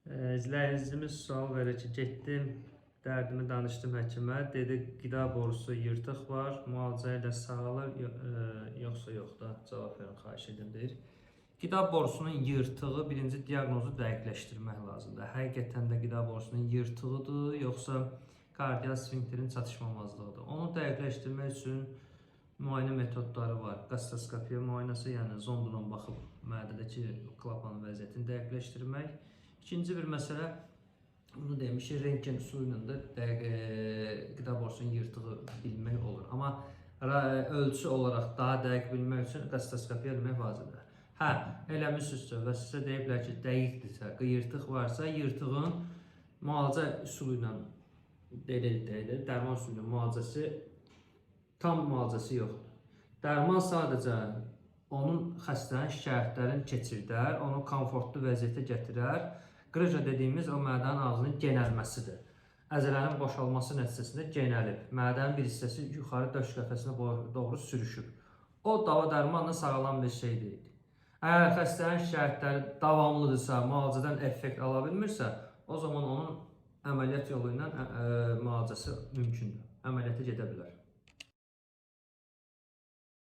İzləyicimiz sual verir ki, getdim, dərdimi danışdım həkimə, dedi qida borusu yırtıq var, müalicə ilə sağalır, yoxsa yox da cavab verin, xahiş edim deyir. Qida borusunun yırtığı birinci diaqnozu dəqiqləşdirmək lazımdır. Həqiqətən də qida borusunun yırtığıdır, yoxsa kardial sfinkterin çatışmamazlığıdır. Onu dəqiqləşdirmək üçün müayinə metodları var. Qastoskopiya müayinəsi, yəni zondla baxıb mədədəki klapanın vəziyyətini dəqiqləşdirmək. İkinci bir məsələ, bunu demişik, rentgen üsulu ilə də qida borusunun yırtığı bilmək olur. Amma ölçü olaraq daha dəqiq bilmək üçün qastoskopiya eləmək vacibdir. Hə, eləmişsizsə və sizə deyiblər ki, dəqiqdirsə, yırtıq varsa, yırtığın müalicə üsulu ilə dərman üsulu ilə müalicəsi tam müalicəsi yoxdur. Dərman sadəcə onun xəstənin şikayətlərini keçirdər, onu komfortlu vəziyyətə gətirər. Qrıja dediyimiz o mədənin ağzının genəlməsidir. Əzələnin boşalması nəticəsində genəlib. Mədənin bir hissəsi yuxarı döş qəfəsinə doğru sürüşüb. O dava dərmanla sağalan bir şey deyil. Əgər xəstənin şikayətləri davamlıdırsa, müalicədən effekt ala bilmirsə, o zaman onun əməliyyat yolu ilə müalicəsi mümkündür. Əməliyyata gedə bilər.